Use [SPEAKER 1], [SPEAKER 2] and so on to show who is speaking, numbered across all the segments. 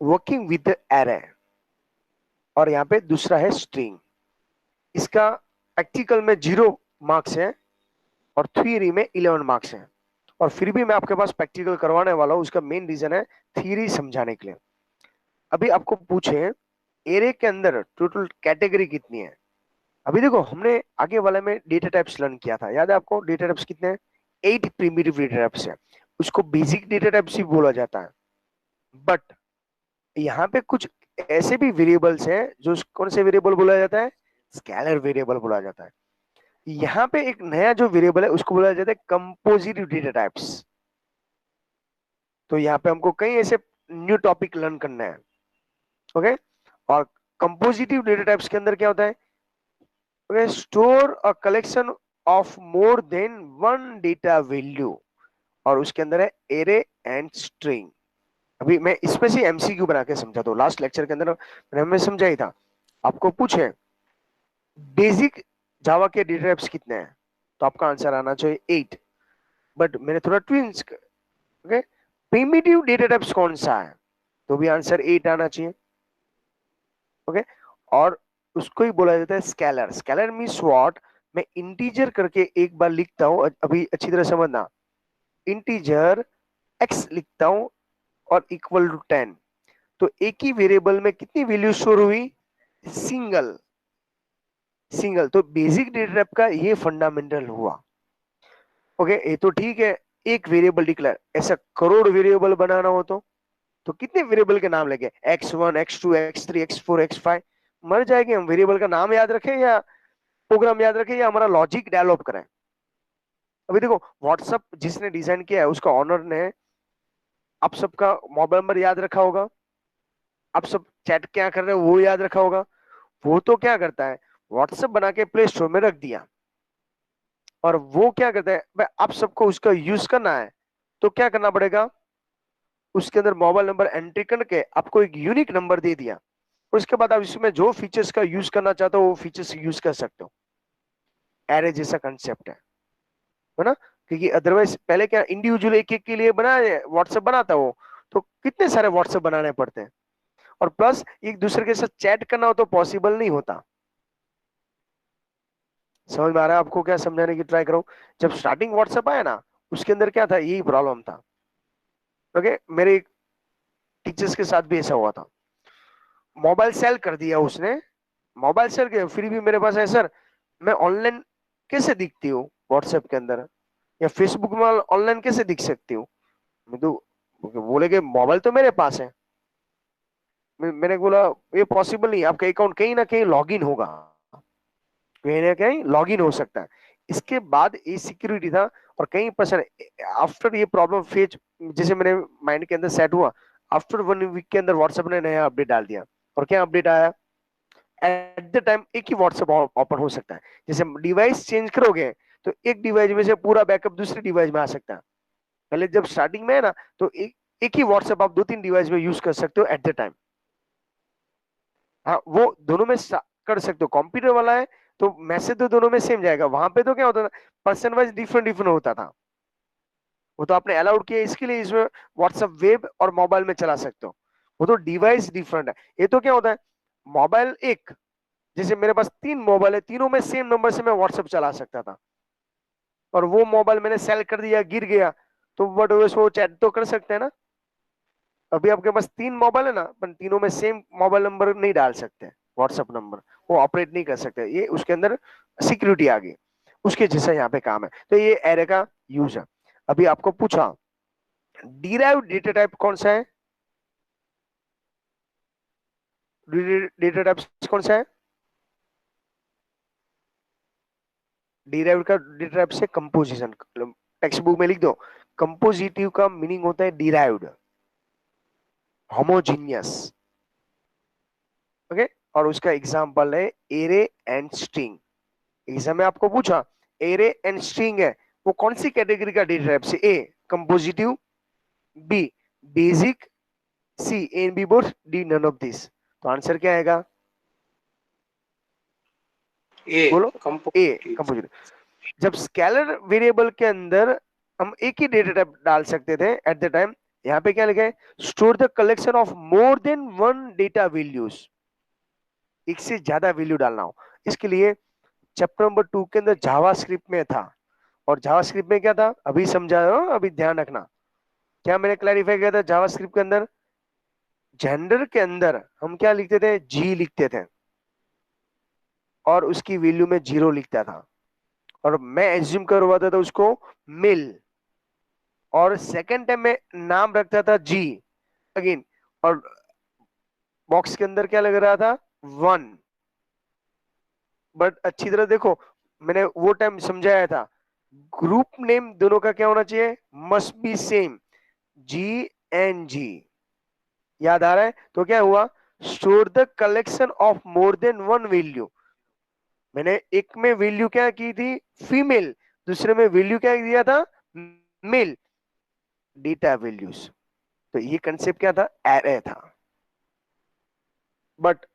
[SPEAKER 1] Working with array, और यहाँ पे दूसरा है स्ट्रिंग। इसका प्रैक्टिकल में 0 मार्क्स है और थ्योरी में 11 मार्क्स है। और फिर भी मैं आपके पास प्रैक्टिकल करवाने वाला हूँ, उसका मेन रीजन है थ्योरी समझाने के लिए। अभी आपको पूछे एरे के अंदर टोटल कैटेगरी कितनी है। अभी देखो, हमने आगे वाले में डेटा टाइप्स लर्न किया था, याद है आपको? डेटा टाइप्स कितने हैं? 8 प्रिमिटिव डेटा टाइप्स है। उसको बेसिक डेटा टाइप्स ही बोला जाता है। बट यहाँ पे कुछ ऐसे भी वेरिएबल्स हैं जो कौन से वेरिएबल बोला जाता है? स्केलर वेरिएबल बोला जाता है। यहाँ पे एक नया जो वेरिएबल है उसको बोला जाता है कंपोजिटिव डेटा टाइप्स। तो यहाँ पे हमको कई ऐसे न्यू टॉपिक लर्न करना है। ओके, और कंपोजिटिव डेटा टाइप्स के अंदर क्या होता है? Okay, store a collection of more than one data value, और उसके अंदर है एरे एंड स्ट्रिंग। अभी मैं इसमें से एमसीक्यू बना के समझाता हूँ। लास्ट लेक्चर के अंदर मैंने हमें समझाई था। आपको पूछे बेसिक जावा के डेटा टाइप्स कितने हैं, तो आपका आंसर आना चाहिए 8। बट मैंने थोड़ा twins, okay, primitive data types कौन सा है, तो भी आंसर 8 आना चाहिए। ओके, और उसको ही बोला जाता है स्केलर। Scalar means what? मैं इंटीजर करके एक बार लिखता हूं, अभी अच्छी तरह समझना। इंटीजर एक्स लिखता हूं और इक्वल टू 10, तो एक ही वेरिएबल में कितनी वैल्यू स्टोर हुई? सिंगल। सिंगल, तो बेसिक डेटा टाइप का ये फंडामेंटल हुआ। ओके, ये तो ठीक है, एक वेरिएबल डिक्लेयर। ऐसा करोड़ वेरिएबल बनाना हो तो कितने वेरिएबल के नाम लगे? x1, x2, x3, x4, x5। मर जाएंगे हम। वेरिएबल का नाम याद रखें या प्रोग्राम याद रखें या हमारा लॉजिक डेवलप करें? अभी देखो, व्हाट्सएप जिसने डिजाइन किया है उसका ऑनर ने आप सबका मोबाइल नंबर याद रखा होगा, आप सब चैट क्या कर रहे हो वो याद रखा होगा। वो तो क्या करता है, व्हाट्सएप बना के प्ले स्टोर में रख दिया, और वो क्या करता है भाई, आप सबको उसका यूज करना है तो क्या करना पड़ेगा? उसके अंदर मोबाइल नंबर एंट्री करके आपको एक यूनिक नंबर दे दिया। उसके बाद आप इसमें जो फीचर्स का यूज करना चाहते हो वो फीचर्स यूज कर सकते हो। एरे जैसा कंसेप्ट है ना? क्योंकि अदरवाइज पहले क्या इंडिविजुअल एक एक के लिए बना व्हाट्सएप बनाता हो, तो कितने सारे व्हाट्सएप बनाने पड़ते हैं, और प्लस एक दूसरे के साथ चैट करना हो तो पॉसिबल नहीं होता। समझ में आ रहा है आपको? क्या समझाने की ट्राई करो। जब स्टार्टिंग व्हाट्सएप आया ना, उसके अंदर क्या था, यही प्रॉब्लम था। ओके, मेरे टीचर्स के साथ भी ऐसा हुआ था। मोबाइल सेल कर दिया उसने, मोबाइल सेल किया, फिर भी मेरे पास है सर, मैं ऑनलाइन कैसे दिखती हूँ व्हाट्सएप के अंदर, या फेसबुक में ऑनलाइन कैसे दिख सकती हूँ? मैं तो बोले कि मोबाइल तो मेरे पास है। मैंने बोला ये पॉसिबल नहीं, आपका अकाउंट कहीं ना कहीं लॉगिन होगा, कहीं ना कहीं लॉगिन हो सकता है। इसके बाद ये सिक्योरिटी था। और कहीं परसेंट आफ्टर ये प्रॉब्लम फेज, जैसे मेरे माइंड के अंदर सेट हुआ, आफ्टर 1 वीक के अंदर व्हाट्सएप ने नया अपडेट डाल दिया। और क्या अपडेट आया? एट द टाइम एक ही व्हाट्सएप ओपन हो सकता है। जैसे डिवाइस चेंज करोगे तो एक डिवाइस में से पूरा बैकअप दूसरे डिवाइस में आ सकता है। पहले जब स्टार्टिंग में है ना, तो एक ही व्हाट्सएप आप 2-3 डिवाइस में यूज कर सकते हो एट द टाइम। हाँ, वो दोनों में कर सकते हो। कंप्यूटर वाला है तो मैसेज तो दोनों में सेम जाएगा। वहां पे तो क्या होता था, पर्सन वाइज डिफरेंट डिफरेंट होता था। वो तो आपने अलाउड किया इसके लिए, इसमें व्हाट्सएप वेब और मोबाइल में चला सकते हो। वो तो डिवाइस डिफरेंट है। ये तो क्या होता है, मोबाइल एक, जैसे मेरे पास 3 मोबाइल है, तीनों में सेम नंबर से मैं व्हाट्सएप चला सकता था, और वो मोबाइल मैंने सेल कर दिया, गिर गया, तो बट वो चैट तो कर सकते हैं ना। अभी आपके पास 3 मोबाइल है ना, पर तीनों में सेम मोबाइल नंबर नहीं डाल सकते व्हाट्सएप नंबर, वो ऑपरेट नहीं कर सकते। ये उसके अंदर सिक्योरिटी आ गई, उसके जैसा यहाँ पे काम है। तो ये एरे का यूज है। अभी आपको पूछा डिराइव्ड डेटा टाइप कौन सा है? डेटा टाइप कौन सा है? डिराइव्ड का डेटा टाइप से कंपोजिशन, टेक्स्ट बुक में लिख दो, कंपोजिटिव का मीनिंग होता है डिराइव्ड, होमोजीनियस। ओके, और उसका एग्जांपल है एरे एंड स्ट्रिंग। एग्जाम में आपको पूछा एरे एंड स्ट्रिंग है, वो कौन सी कैटेगरी का डेटा टाइप से? A composite, B basic, C A and B both, D none of this. तो आंसर क्या आएगा?
[SPEAKER 2] ए
[SPEAKER 1] बोलो। ए
[SPEAKER 2] कंपोजिटिव।
[SPEAKER 1] कंपोजिटिव। जब स्केलर वेरिएबल के अंदर हम एक ही डेटा टाइप डाल सकते थे एट द टाइम, यहाँ पे क्या लिखा है? Store the collection of more than one data values, एक से ज्यादा वैल्यू डालना हो। इसके लिए चैप्टर नंबर 2 के अंदर जावास्क्रिप्ट में था, और जावास्क्रिप्ट में क्या था अभी समझा रहा हूं, अभी ध्यान रखना। क्या मैंने क्लैरिफाई किया था जावास्क्रिप्ट के अंदर? जेंडर के अंदर हम क्या लिखते थे? जी लिखते थे, और उसकी वैल्यू में जीरो लिखता था, और मैं एज्यूम करवाता था उसको मेल, और सेकंड टाइम में नाम रखता था जी अगेन, और बॉक्स के अंदर क्या लग रहा था? वन। बट अच्छी तरह देखो, मैंने वो टाइम समझाया था, ग्रुप नेम दोनों का क्या होना चाहिए? Must be same, G and G. याद आ रहा है? तो क्या हुआ? Store the collection of more than one value. मैंने एक में वैल्यू क्या की थी? फीमेल, दूसरे में वैल्यू क्या दिया था? Male, data values. तो ये कंसेप्ट क्या था? एरे था। बट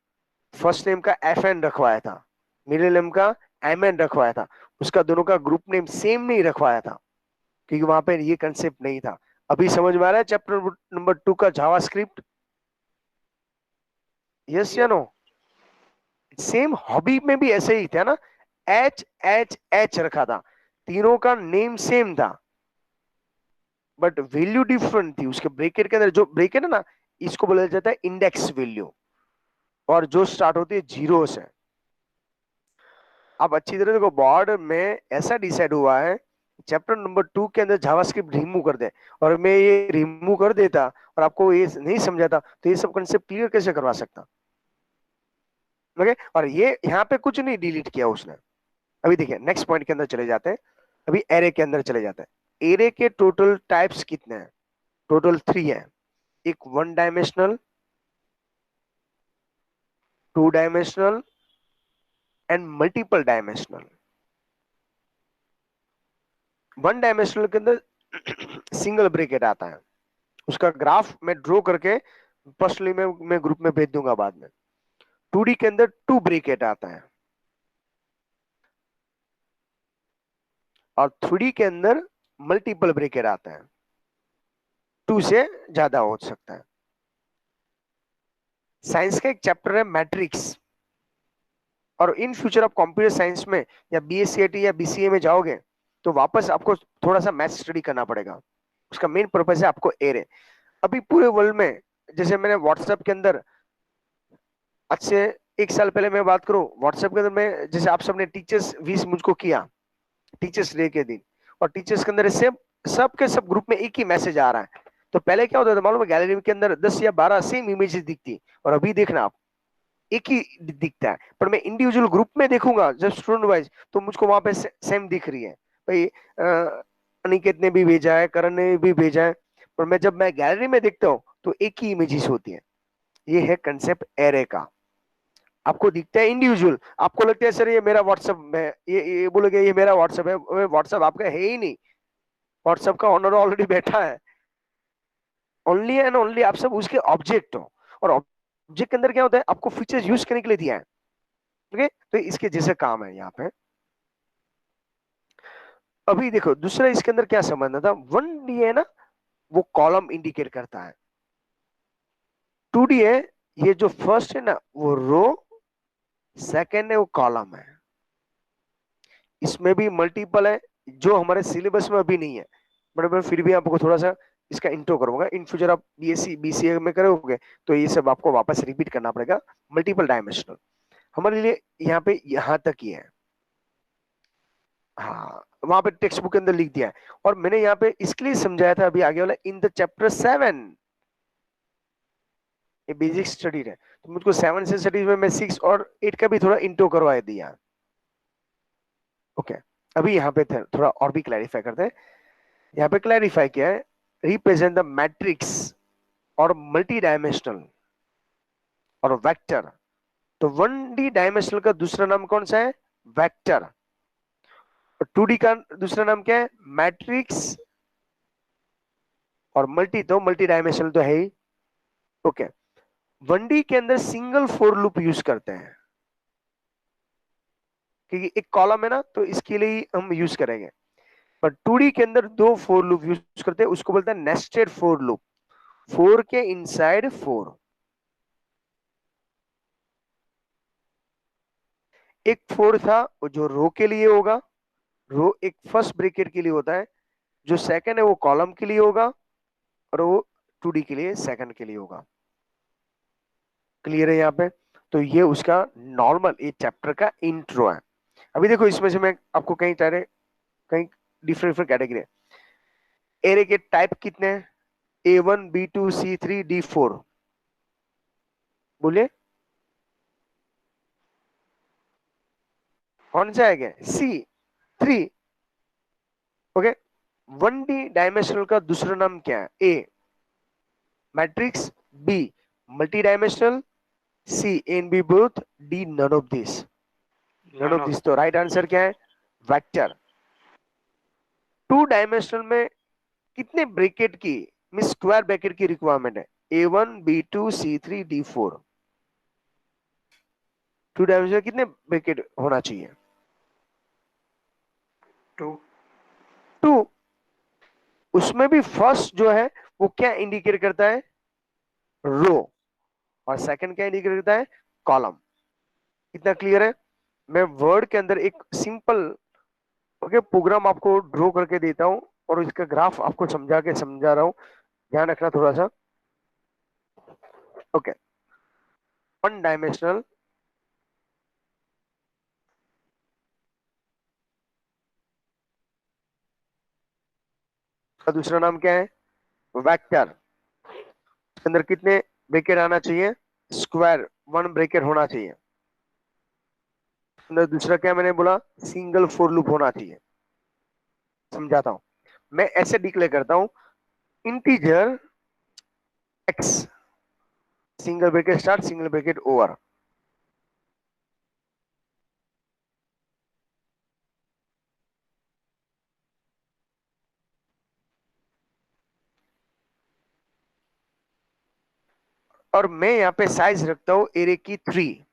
[SPEAKER 1] फर्स्ट नेम का एफ एन रखवाया था, मिडिल नेम का एम एन रखवाया था, उसका दोनों का ग्रुप नेम सेम नहीं रखवाया था, क्योंकि वहां पे ये कंसेप्ट नहीं था। अभी समझ में आ रहा है चैप्टर नंबर 2 का जावास्क्रिप्ट? यस या नो? सेम हॉबी में भी ऐसे ही था ना, एच एच एच रखा था, तीनों का नेम सेम था, बट वैल्यू डिफरेंट थी। उसके ब्रेकेट के अंदर जो ब्रेकेट है ना, इसको बोला जाता है इंडेक्स वैल्यू, और जो स्टार्ट होती है जीरो से। अब अच्छी तरह देखो, बोर्ड में ऐसा डिसाइड हुआ है चैप्टर नंबर 2 के अंदर जावास्क्रिप्ट रिमूव कर दे, और मैं ये रिमूव कर देता और आपको ये नहीं समझाता, तो ये सब कंसेप्ट क्लियर कैसे करवा सकता? ओके, और ये यहाँ पे कुछ नहीं डिलीट किया उसने। अभी देखिए नेक्स्ट पॉइंट के अंदर चले जाते हैं, अभी एरे के अंदर चले जाते हैं। एरे के टोटल टाइप्स कितने हैं? टोटल 3 है। एक one dimensional, two dimensional and multiple dimensional. One dimensional के अंदर सिंगल ब्रैकेट आता है, उसका ग्राफ मैं ड्रॉ करके पर्सनली मैं ग्रुप में भेज दूंगा बाद में। 2D के अंदर टू ब्रैकेट आता है, और 3D के अंदर मल्टीपल ब्रैकेट आता है, टू से ज्यादा हो सकता है। साइंस का एक चैप्टर है मैट्रिक्स, और इन फ्यूचर आप कंप्यूटर साइंस में या बीएससीआईटी या बीसीए में जाओगे तो वापस आपको थोड़ा सा मैथ स्टडी करना पड़ेगा। उसका मेन पर्पज है आपको एरे। अभी पूरे वर्ल्ड में, जैसे मैंने व्हाट्सएप के अंदर आज से 1 साल पहले मैं बात करूं, व्हाट्सएप के अंदर मैं, जैसे आप सबने टीचर्स विश मुझको किया टीचर्स डे के दिन, और टीचर्स के अंदर से सब के सब ग्रुप में एक ही मैसेज आ रहा है। तो पहले क्या होता था मालूम है? गैलरी के अंदर 10 या 12 सेम इमेजेस दिखती, और अभी देखना आप एक ही दिखता है। पर मैं इंडिविजुअल ग्रुप में देखूंगा जब स्टूडेंट वाइज, तो मुझको वहां पे सेम दिख रही है। भाई अनिकेत ने भी भेजा है, करण ने भी भेजा है, पर मैं जब मैं गैलरी में देखता हूँ तो एक ही इमेजेस होती है। ये है कंसेप्ट एरे का। आपको दिखता है इंडिविजुअल, आपको लगता है सर ये मेरा व्हाट्सएप है, ये बोलोगे ये मेरा व्हाट्सएप है, व्हाट्सएप आपका है ही नहीं। व्हाट्सएप का ऑनर ऑलरेडी बैठा है, ओनली एंड ओनली आप सब उसके ऑब्जेक्ट हो, और ऑब्जेक्ट के अंदर क्या होता है? आपको फीचर्स यूज करने के लिए दिया है। ओके, तो इसके जैसे काम है यहाँ पे। अभी देखो दूसरा इसके अंदर क्या समझना था, 1D है ना, वो कॉलम इंडिकेट करता है। 2D है, ये जो फर्स्ट है ना वो रो, सेकंड है वो कॉलम है। इसमें भी मल्टीपल है, जो हमारे सिलेबस में अभी नहीं है, बट मैं फिर भी आपको थोड़ा सा इसका इंट्रो करूंगा। इन फ्यूचर आप बीएससी बीसीए में करोगे तो ये सब आपको वापस रिपीट करना पड़ेगा। मल्टीपल डायमेंशनल हमारे लिए यहाँ पे यहाँ तक ही है। हाँ, वहां पे टेक्स्ट बुक के अंदर लिख दिया है, और मैंने यहाँ पे इसके लिए समझाया था अभी आगे वाला इन द चैप्टर 7। ये बेसिक स्टडी है, तो मुझको 7 से स्टडीज में मैं 6 और 8 का भी थोड़ा इंट्रो करवा दिया। ओके, अभी यहाँ पे थोड़ा और भी क्लैरिफाई करते हैं। यहाँ पे क्लैरिफाई किया है, रिप्रेजेंट द मैट्रिक्स और मल्टी डायमेंशनल और वेक्टर। तो 1D डायमेंशनल का दूसरा नाम कौन सा है? वेक्टर। और 2D का दूसरा नाम क्या है? मैट्रिक्स। और मल्टी तो मल्टी डायमेंशनल तो है ही। ओके, 1D के अंदर सिंगल फोर लूप यूज करते हैं, क्योंकि एक कॉलम है ना, तो इसके लिए ही हम यूज करेंगे। पर 2D के अंदर दो फोर लूप यूज करते हैं, उसको बोलते हैं नेस्टेड फोर लूप। फोर के इनसाइड फोर। एक फोर था वो जो रो के लिए होगा, रो एक फर्स्ट ब्रैकेट के लिए होता है। जो सेकंड है वो कॉलम के लिए होगा, और वो 2D के लिए सेकंड के लिए होगा। क्लियर है यहाँ पे? तो ये उसका नॉर्मल ये चैप्टर का इंट्रो है। अभी देखो इसमें से मैं आपको कहीं सारे कहीं डिफरेंट डिफरेंट कैटेगरी है। एरे के टाइप कितने हैं? A1 B2 C3 D4। बोलिए कौन सा आएगा? C3। ओके, 1D डायमेंशनल का दूसरा नाम क्या है? A matrix, B multi dimensional, C and B both, D none of this. None
[SPEAKER 2] none
[SPEAKER 1] of
[SPEAKER 2] of
[SPEAKER 1] this. तो राइट आंसर क्या है? वेक्टर। 2 डायमेंशनल में कितने ब्रैकेट की मीन स्क्वायर ब्रैकेट की रिक्वायरमेंट है? A1 B2 C3 D4। 2 dimensional कितने bracket होना चाहिए?
[SPEAKER 2] 2।
[SPEAKER 1] 2। उसमें भी फर्स्ट जो है वो क्या इंडिकेट करता है? रो। और सेकंड क्या इंडिकेट करता है? कॉलम। कितना क्लियर है? मैं वर्ड के अंदर एक सिंपल ओके प्रोग्राम आपको ड्रॉ करके देता हूं, और इसका ग्राफ आपको समझा रहा हूं। ध्यान रखना थोड़ा सा। ओके, 1 डायमेंशनल का दूसरा नाम क्या है? वेक्टर। इसके अंदर कितने ब्रैकेट आना चाहिए? स्क्वायर 1 ब्रैकेट होना चाहिए। अंदर दूसरा क्या मैंने बोला? सिंगल फोर लूप होना चाहिए। समझाता हूं। मैं ऐसे डिक्लेयर करता हूं, integer x, single bracket start, single bracket over. और मैं यहाँ पे साइज रखता हूं एरे की 3,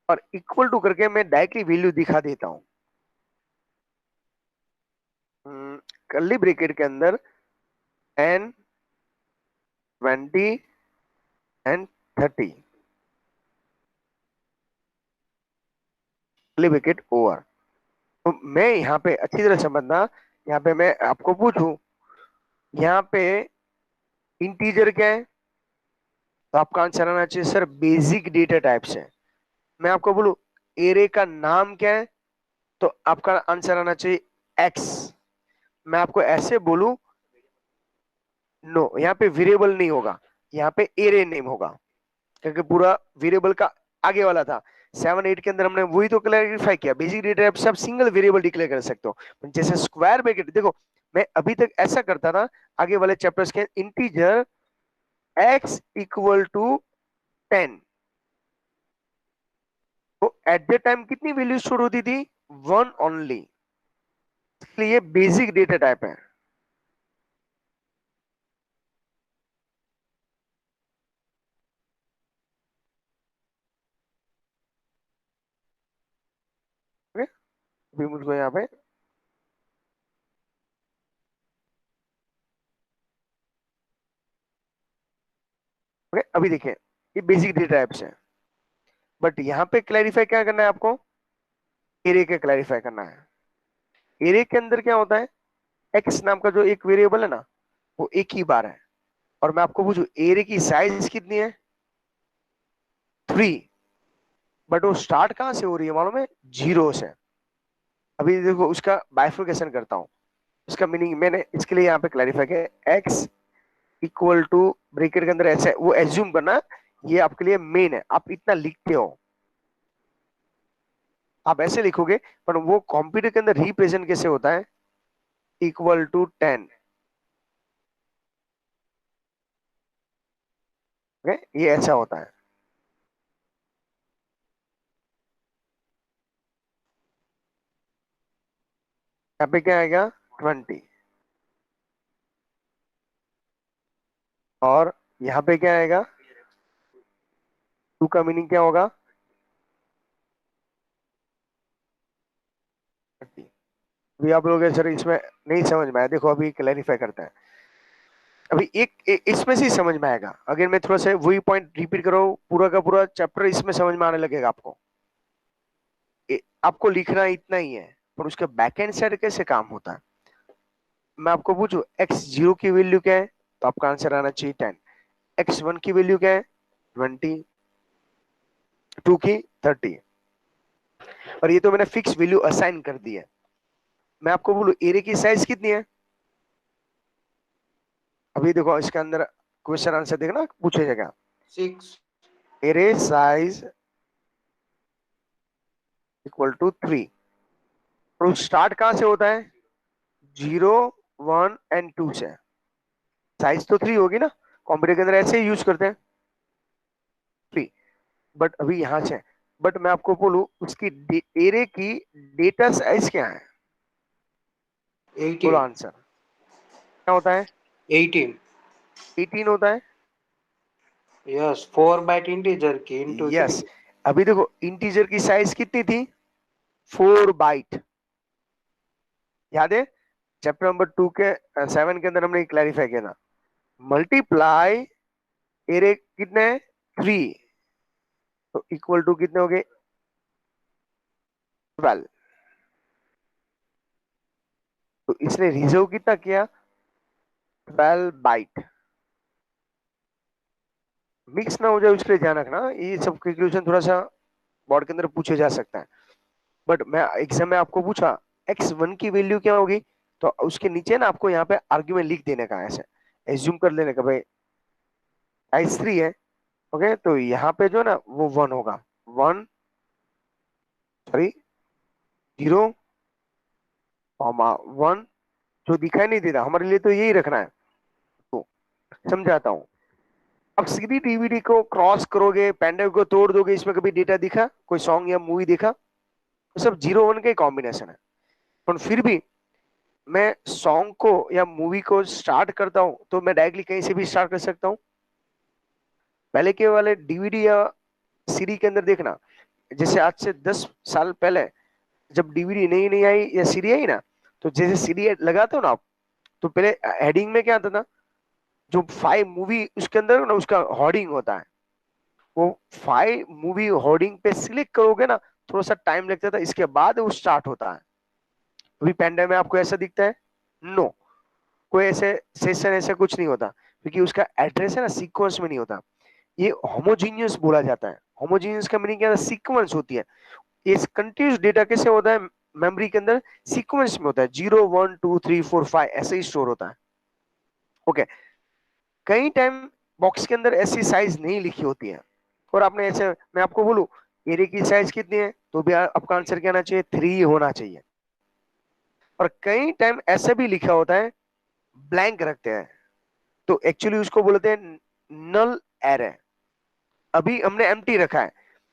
[SPEAKER 1] और इक्वल टू करके मैं डायरेक्टली वैल्यू दिखा देता हूं। कर्ली ब्रैकेट के अंदर 10 20 एंड 30, कर्ली ब्रैकेट ओवर। तो मैं यहाँ पे अच्छी तरह समझना, यहाँ पे मैं आपको पूछूं, यहाँ पे इंटीजर क्या है? तो आपका आंसर आना चाहिए सर बेसिक डेटा टाइप्स है। मैं आपको बोलूं एरे का नाम क्या है? तो आपका आंसर आना चाहिए एक्स। मैं आपको ऐसे बोलूं, नो, यहाँ पे वेरिएबल नहीं होगा, यहाँ पे एरे नेम होगा, क्योंकि पूरा वेरिएबल का आगे वाला था। 7 8 के अंदर हमने वही तो क्लैरिफाई किया, बेसिक डेटा टाइप सब सिंगल वेरिएबल डिक्लेयर कर सकते हो। जैसे स्क्वायर ब्रैकेट देखो, मैं अभी तक ऐसा करता था आगे वाले चैप्टर्स के, इंटीजर x इक्वल टू 10, तो एट द टाइम कितनी वैल्यू स्टोर होती थी? 1 ओनली। इसलिए बेसिक डेटा टाइप है। ओके, अभी मुझको यहाँ पे ओके अभी देखिए, ये बेसिक डेटा टाइप्स है। बट यहाँ पे क्लैरिफाई क्या करना है आपको? एरे के क्लैरिफाई करना है। एरे के अंदर क्या होता है? एक्स नाम का जो एक वेरिएबल है ना, वो एक ही बार है। और मैं आपको पूछूं एरे की साइज कितनी है? 3। बट वो स्टार्ट कहां से हो रही है मालूम है? 0 से। अभी देखो उसका बाइफर्केशन करता हूं। उसका मीनिंग मैंने इसके लिए यहाँ पे क्लैरिफाई किया, एक्स इक्वल टू ब्रैकेट के अंदर ऐसे वो एज्यूम करना ये आपके लिए मेन है, आप इतना लिखते हो, आप ऐसे लिखोगे, पर वो कंप्यूटर के अंदर रिप्रेजेंट कैसे होता है, इक्वल टू 10। ये ऐसा होता है। यहाँ पे क्या आएगा, 20। और यहाँ पे क्या आएगा, टू का मीनिंग क्या होगा, 30। अभी आप लोग सर इसमें नहीं समझ में आया, देखो अभी क्लैरिफाई करते हैं। अभी इसमें से ही समझ में आएगा, अगर मैं थोड़ा सा वही पॉइंट रिपीट करो, पूरा का पूरा चैप्टर इसमें समझ में आने लगेगा आपको। आपको लिखना इतना ही है, पर उसके बैक एंड साइड कैसे काम होता है। मैं आपको पूछूं x0 की वैल्यू क्या है, तो आपका आंसर आना चाहिए 10। x1 की वैल्यू क्या है, 20। 2 की 30। और ये तो मैंने फिक्स वैल्यू असाइन कर दी है। मैं आपको बोलूं एरे की साइज कितनी है, अभी देखो इसके अंदर क्वेश्चन आंसर देखना पूछे जाएगा,
[SPEAKER 2] 6।
[SPEAKER 1] Array size equal to 3। तो स्टार्ट कहां से होता है, 0, 1 एंड 2 से। साइज तो 3 होगी ना, कंप्यूटर के अंदर ऐसे ही यूज करते हैं 3। बट अभी यहां से, बट मैं आपको बोलूं उसकी एरे की डेटा साइज क्या है, बोलो
[SPEAKER 2] 18।
[SPEAKER 1] आंसर क्या होता है,
[SPEAKER 2] 18।
[SPEAKER 1] 18 होता है।
[SPEAKER 2] यस, 4 बाइट इंटीजर की इंटू 3।
[SPEAKER 1] यस, अभी देखो इंटीजर की साइज कितनी थी, 4 बाइट, याद है चैप्टर नंबर 2 के 7 के अंदर हमने क्लैरिफाई किया था। मल्टीप्लाई एरे कितने, 3, तो इक्वल टू कितने हो गए, 12। तो इसने रिजर्व कितना किया, 12 बाइट। मिक्स ना हो जाए उसके लिए ध्यान रखना, ये सब कैलकुलेशन थोड़ा सा बोर्ड के अंदर पूछे जा सकता है। बट मैं एग्जाम में आपको पूछा x1 की वैल्यू क्या होगी, तो उसके नीचे ना आपको यहाँ पे आर्ग्यूमेंट लिख देने का, ऐसे एज्यूम कर लेने का भाई x3 है। ओके, तो यहाँ पे जो ना वो 1 होगा, 1, सॉरी 0, 1, जो दिखाई नहीं देता हमारे लिए तो यही रखना है। तो समझाता हूँ, अब सीडी डीवीडी को क्रॉस करोगे, पेनड्राइव को तोड़ दोगे, इसमें कभी डेटा दिखा, कोई सॉन्ग या मूवी दिखा, तो सब 0 1 का कॉम्बिनेशन है। पर फिर भी मैं सॉन्ग को या मूवी को स्टार्ट करता हूं तो मैं डायरेक्टली कहीं से भी स्टार्ट कर सकता हूं। पहले के वाले डीवीडी या सीडी के अंदर देखना, जैसे आज से 10 साल पहले जब डीवीडी नई नई आई या सीडी आई ना, तो जैसे सीडी लगाते हो ना आप, तो पहले हेडिंग में क्या आता था, जो 5 मूवी उसके अंदर ना उसका होर्डिंग होता है, वो 5 मूवी होर्डिंग पे सिलेक्ट करोगे ना, थोड़ा सा टाइम लगता था, इसके बाद वो स्टार्ट होता है। अभी पेन में आपको ऐसा दिखता है, नो, कोई ऐसे सेशन ऐसा कुछ नहीं होता, क्योंकि उसका एड्रेस है ना सीक्वेंस में नहीं होता, ये होमोजीनियस बोला जाता है। होमोजीनियस का मीनिंग क्या है, सीक्वेंस होती है। ये कंटिन्यूस डेटा कैसे होता है, मेमोरी के अंदर सीक्वेंस में होता है, 0 1 2 3 4 5 ऐसे ही स्टोर होता है। ओके, कई टाइम बॉक्स के अंदर ऐसी साइज नहीं लिखी होती है, और आपने ऐसे, मैं आपको बोलूं एरे की साइज कितनी है, तो भी आपका आंसर क्या आना चाहिए, 3 होना चाहिए। और कई टाइम ऐसा भी लिखा होता है, ब्लैंक रखते हैं, तो एक्चुअली उसको बोलते हैं नल एरे। अभी हमने एम्प्टी रखा है,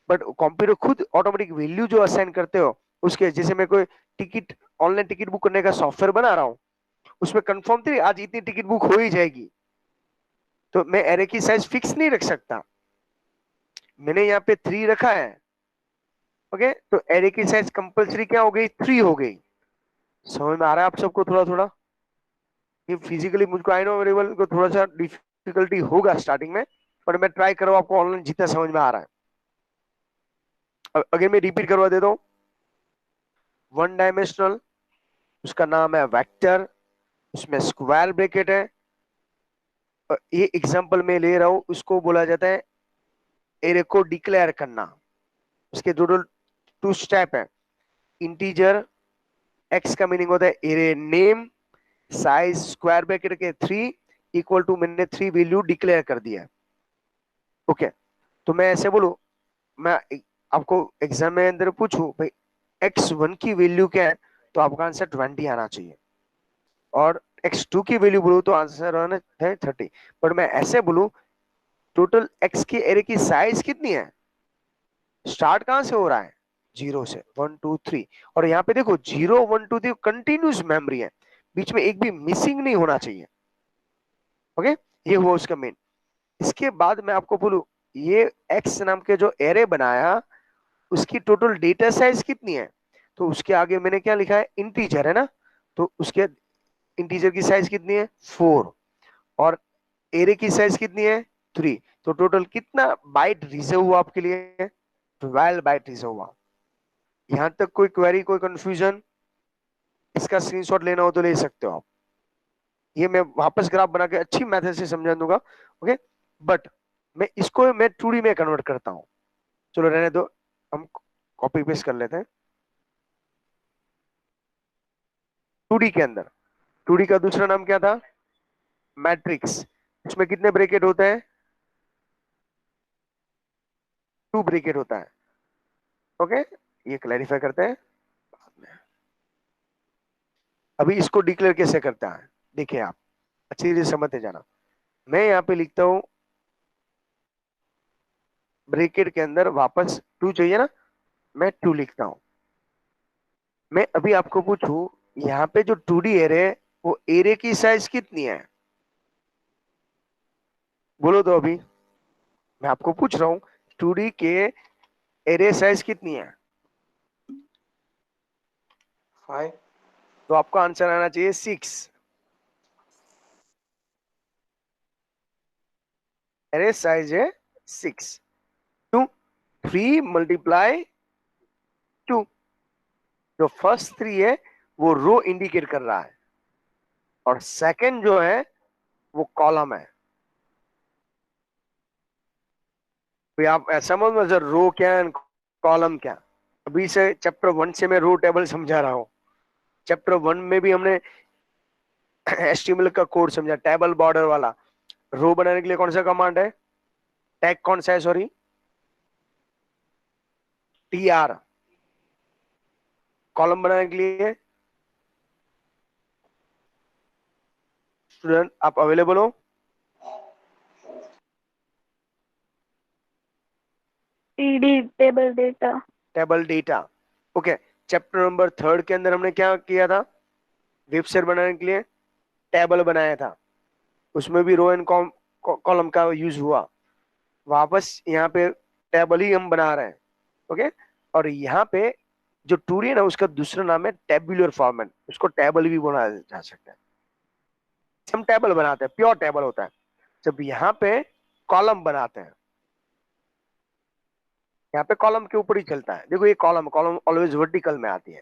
[SPEAKER 1] बट कंप्यूटर खुद ऑटोमेटिक वैल्यू जो असाइन करते हो उसके, जैसे मैं कोई टिकट, ऑनलाइन टिकट बुक करने का सॉफ्टवेयर बना रहा हूँ, उसमें कंफर्म थी आज इतनी टिकट बुक हो ही जाएगी, तो मैं एरे की साइज फिक्स नहीं रख सकता, मैंने यहाँ पे 3 रखा है। ओके, तो एरे की साइज कंपलसरी क्या हो गई, 3 हो गई। समझ में आ रहा है आप सबको थोड़ा थोड़ा, ये फिजिकली मुझको आई नो अवेलेबल को थोड़ा सा डिफिकल्टी होगा स्टार्टिंग में, पर मैं ट्राई करूँ आपको ऑनलाइन जितना समझ में आ रहा है। अगर मैं रिपीट करवा देता हूँ, 1 डायमेंशनल, उसका नाम है वेक्टर, उसमें स्क्वायर ब्रैकेट है। ये एग्जांपल में ले रहा हूं, उसको बोला जाता है एरे को डिक्लेयर करना। उसके दो टू स्टेप है, इंटीजर, एक्स का मीनिंग होता है array name, size square bracket के 3, इक्वल टू मैंने 3 वैल्यू डिक्लेयर कर दिया है। ओके, तो मैं ऐसे बोलूं, मैं आपको एग्जाम में अंदर पूछूं भाई x1 की वैल्यू क्या है, तो आपका आंसर 20 आना चाहिए, और x2 की वैल्यू बोलूं तो आंसर आना है 30। बट मैं ऐसे बोलूं टोटल x के एरे की साइज कितनी है, स्टार्ट कहां से हो रहा है, 0 से, 1 2 3। और यहाँ पे देखो 0 1 2 3 कंटिन्यूस मेमोरी है, बीच में एक भी मिसिंग नहीं होना चाहिए। ओके, ये हुआ उसका मेन। इसके बाद मैं आपको बोलूं, ये x नाम के जो एरे बनाया उसकी टोटल डेटा साइज कितनी है, तो उसके आगे मैंने क्या लिखा है, इंटीजर है ना, तो उसके इंटीजर की साइज कितनी है, 4, और एरे की साइज कितनी है, 3। तो टोटल कितना बाइट रिजर्व हुआ आपके लिए, 12 बाइट रिजर्व हुआ। यहां तक कोई क्वेरी, कोई कंफ्यूजन, इसका स्क्रीनशॉट लेना हो तो ले सकते हो आप। ये मैं वापस ग्राफ बना के अच्छी मेथड से समझा दूंगा। ओके, बट मैं इसको मैं 2D में कन्वर्ट करता हूँ। चलो रहने दो, हम कॉपी पेस्ट कर लेते हैं 2D के अंदर। 2D का दूसरा नाम क्या था, मैट्रिक्स। उसमें कितने ब्रैकेट होते हैं, 2 ब्रैकेट होता है। ओके, ये क्लैरिफाई करते हैं बाद में। अभी इसको डिक्लेयर कैसे करता है, देखिए आप अच्छी तरह से समझते जाना। मैं यहाँ पे लिखता हूँ ब्रैकेट के अंदर वापस 2 चाहिए ना, मैं 2 लिखता हूँ। मैं अभी आपको पूछूं, यहाँ पे जो 2D एरे है वो एरे की साइज कितनी है, बोलो तो अभी। मैं आपको पूछ रहा हूँ 2D के एरे साइज कितनी है,
[SPEAKER 2] 5.
[SPEAKER 1] तो आपका आंसर आना चाहिए 6। एरे साइज है 6। क्यों, 3 मल्टीप्लाई 2। जो फर्स्ट 3 है वो रो इंडिकेट कर रहा है, और सेकंड जो है वो कॉलम है। तो आप ऐसा मत मतलब रो क्या है कॉलम क्या। अभी से चैप्टर 1 से मैं रो टेबल समझा रहा हूँ। चैप्टर 1 में भी हमने एचटीएमएल का कोड समझा, टेबल बॉर्डर वाला। रो बनाने के लिए कौन सा कमांड है, टैग कौन सा है, सॉरी, TR। कॉलम बनाने के लिए स्टूडेंट आप अवेलेबल हो,
[SPEAKER 3] TD table data.
[SPEAKER 1] Table data. Okay, chapter number 3 के अंदर हमने क्या किया था, वेबसाइट बनाने के लिए टेबल बनाया था, उसमें भी रो एंड कॉलम का यूज हुआ। वापस यहाँ पे टेबल ही हम बना रहे हैं। ओके, और यहाँ पे जो 2D है ना उसका दूसरा नाम है टेबुलर फॉर्मेट, उसको टेबल भी बनाया जा सकता है। हम टेबल बनाते हैं, प्योर टेबल होता है। जब यहाँ पे कॉलम बनाते हैं, यहाँ पे कॉलम के ऊपर ही चलता है, देखो ये कॉलम, कॉलम ऑलवेज वर्टिकल में आती है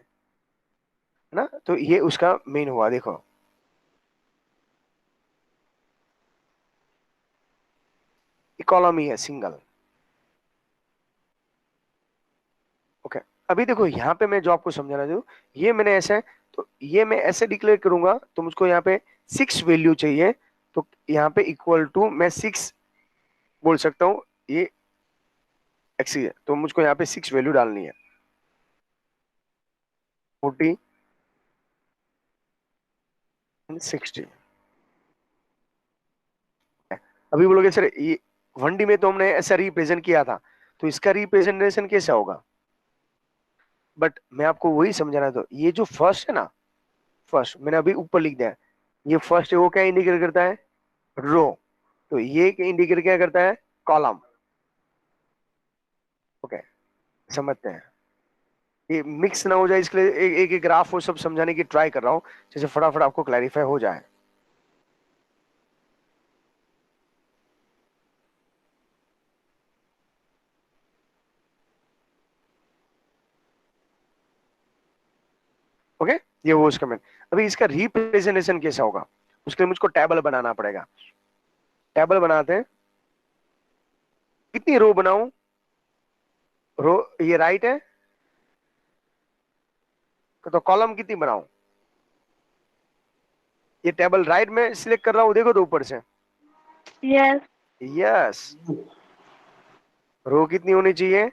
[SPEAKER 1] ना, तो ये उसका मेन हुआ। देखो ये कॉलम ही है सिंगल। ओके, अभी देखो यहाँ पे मैं जो आपको समझाना चाहूँ, ये मैंने ऐसा है, तो ये मैं ऐसे डिक्लेयर करूंगा, तो मुझको यहाँ पे 6 वैल्यू चाहिए, तो यहाँ पे इक्वल टू मैं 6 बोल सकता हूँ, ये एक्स है, तो मुझको यहाँ पे 6 वैल्यू डालनी है, 40 60। अभी बोलोगे सर ये 1D में तो हमने ऐसा रिप्रेजेंट किया था, तो इसका रिप्रेजेंटेशन कैसा होगा, बट मैं आपको वही समझाना, तो ये जो फर्स्ट है ना, फर्स्ट मैंने अभी ऊपर लिख दिया है, ये फर्स्ट है वो क्या इंडिकेट करता है, रो। तो ये इंडिकेटर क्या करता है, कॉलम। ओके, समझते हैं, ये मिक्स ना हो जाए इसके लिए एक एक ग्राफ वो सब समझाने की ट्राई कर रहा हूँ, जैसे फटाफट आपको क्लैरिफाई हो जाए। ओके, ये वो उसका मैन। अभी इसका रिप्रेजेंटेशन कैसा होगा, उसके लिए मुझको टेबल बनाना पड़ेगा। टेबल बनाते हैं, कितनी रो बनाऊं, रो ये राइट है, तो कॉलम कितनी बनाऊं, ये टेबल राइट में सिलेक्ट कर रहा हूं, देखो तो ऊपर से।
[SPEAKER 3] Yes.
[SPEAKER 1] यस। रो कितनी होनी चाहिए?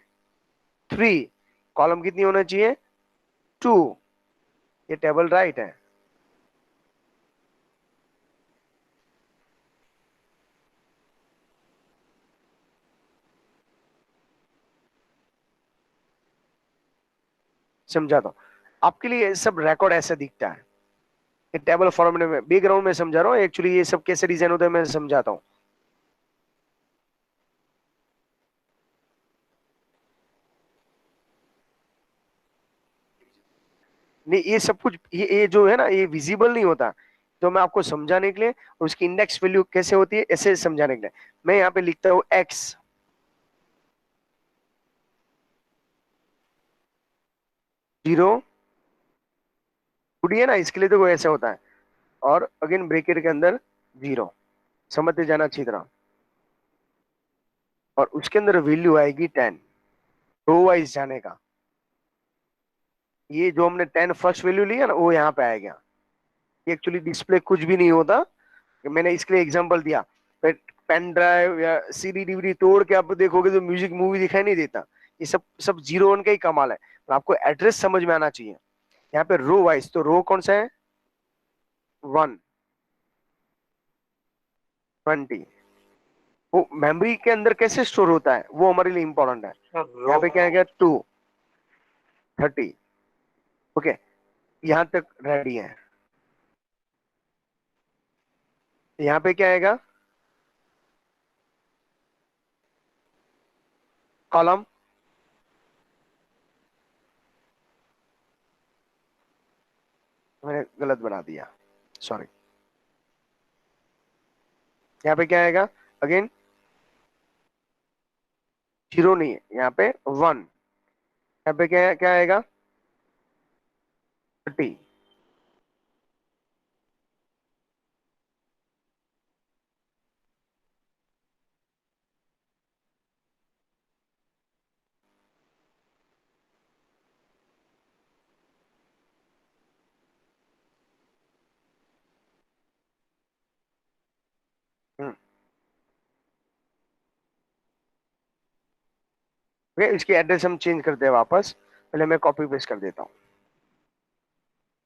[SPEAKER 1] 3। कॉलम कितनी होना चाहिए? 2। ये टेबल राइट है। समझाता हूं आपके लिए, सब रिकॉर्ड ऐसा दिखता है। ये टेबल फॉर्मेट में, बैकग्राउंड में समझा रहा हूँ, एक्चुअली ये सब कैसे डिजाइन होता है मैं समझाता हूँ। नहीं, ये सब कुछ ये जो है ना, ये विजिबल नहीं होता, तो मैं आपको समझाने के लिए, और उसकी इंडेक्स वैल्यू कैसे होती है ऐसे समझाने के लिए मैं यहाँ पे लिखता हूँ x 0 2D है ना, इसके लिए तो ऐसे होता है, और अगेन ब्रैकेट के अंदर 0। समझते जाना अच्छी तरह। और उसके अंदर वैल्यू आएगी 10, रो वाइज जाने का। ये जो हमने 10 फर्स्ट वैल्यू लिया ना, वो यहाँ पे आएगा। एक्चुअली डिस्प्ले कुछ भी नहीं होता, मैंने इसके लिए एग्जांपल दिया। पेन ड्राइव या सीडी डीवीडी तोड़ के आप देखोगे तो म्यूजिक मूवी दिखाई नहीं देता। ये सब सब 0 1 का ही कमाल है, तो आपको एड्रेस समझ में आना चाहिए। यहाँ पे रो वाइज, तो रो कौन सा है? 1 20। वो मेमोरी के अंदर कैसे स्टोर होता है वो हमारे लिए इंपॉर्टेंट है। यहाँ
[SPEAKER 2] रो
[SPEAKER 1] पे क्या है? 2 30। ओके, यहाँ तक रेडी है। यहाँ पे क्या आएगा? कॉलम, मैंने गलत बना दिया, सॉरी। यहाँ पे क्या आएगा? अगेन 0 नहीं है, यहाँ पे 1। यहाँ पे क्या क्या आएगा? 30। ओके, इसकी एड्रेस हम चेंज करते हैं वापस। पहले मैं कॉपी पेस्ट कर देता हूँ।